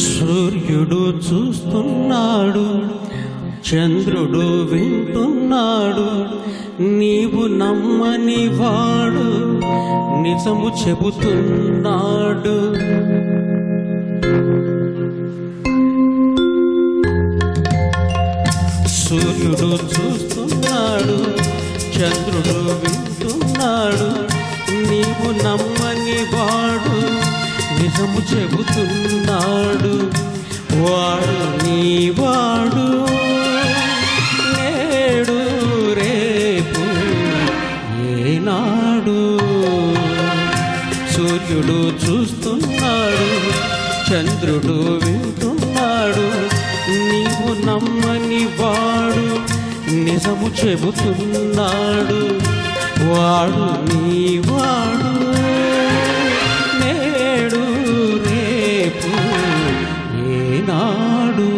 సూర్యుడు చూస్తున్నాడు, చంద్రుడు వింటున్నాడు, నీవు నమ్మని వాడు నిజము చెబుతున్నాడు. సూర్యుడు చూస్తున్నాడు, చంద్రుడు వింటున్నాడు, నీవు నమ్మని వాడు నిజము చెబుతున్నాడు. వాడు నీవాడు, నేడు రేపు ఏనాడు. సూర్యుడు చూస్తున్నాడు, చంద్రుడు వింటున్నాడు, నీవు నమ్మని వాడు నిజము చెబుతున్నాడు. వాడు నీవాడు, నేడు రేపు ఏనాడు.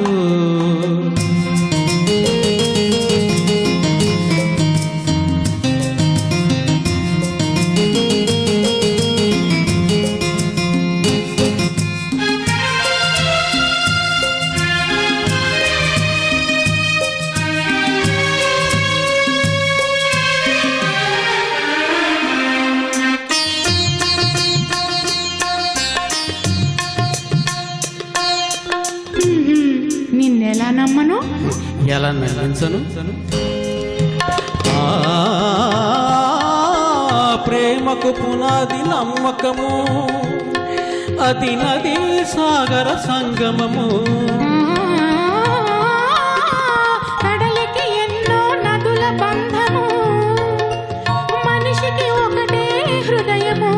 నిన్నెలా నమ్మను, ఎలా నమ్మించను? ప్రేమకు పునాది నమ్మకము, అది నది సాగర సంగమము. కడలికి ఎన్నో నదుల బంధము, మనిషికి ఒకటే హృదయము.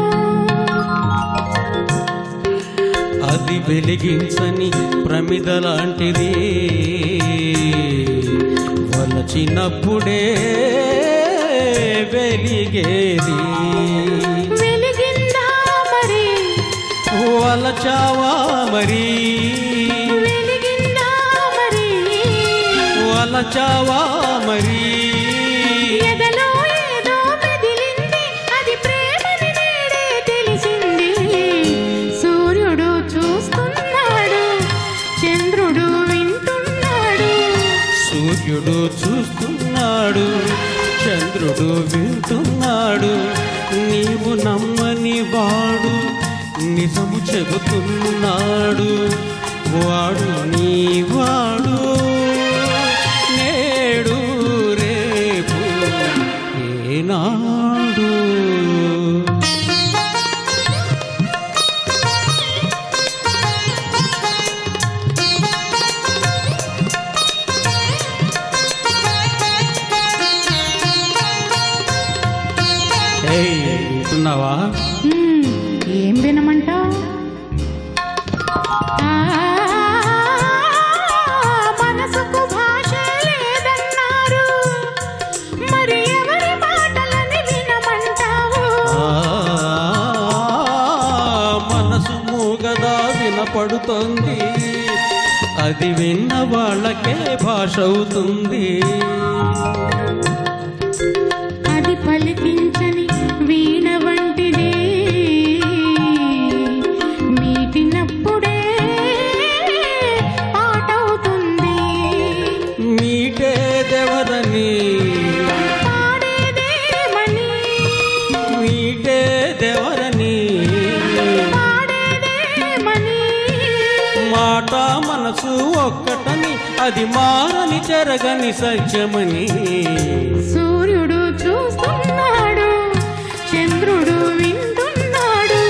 అది వెలిగించని ప్రమిద లాంటిది, వలచినప్పుడే వెలిగేది. వెలిగిందా మరి, వలచావా మరి, వెలిగిందా మరి, వలచావా మరి. ఎదలో ఏదో మెదిలింది, అది ప్రేమని నేడే తెలిసింది. సూర్యుడు చూస్తున్నాడు, చంద్రుడు వింటున్నాడు. సూర్యుడు చూస్తున్నాడు, చంద్రుడు వింటున్నాడు, నీవు నమ్మని వాడు నిజము చెబుతున్నాడు. వాడు నీవాడు, నేడు రేపు ఏనాడు. వింటున్నావా? ఏం వినమంటావు? మనసుకు భాష లేదన్నారు, మరి ఎవరి మాటలని వినమంటావు? మనసు మూగదా వినపడుతుంది, అది విన్న వాళ్ళకే భాష అవుతుంది. అది పలికించని వీణ వంటిది, మీటినప్పుడే పాటవుతుంది. మీటేదెవరని, పాడేదేమని, మీటేదెవరని, పాడేదేమని. మాట మనసు ఒక్కటని, అది మారని చెరగని సత్యమని. సూర్యుడు చూస్తున్నాడు, చంద్రుడు వింటున్నాడు,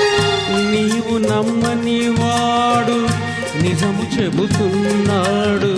నీవు నమ్మని వాడు నిజము చెబుతున్నాడు.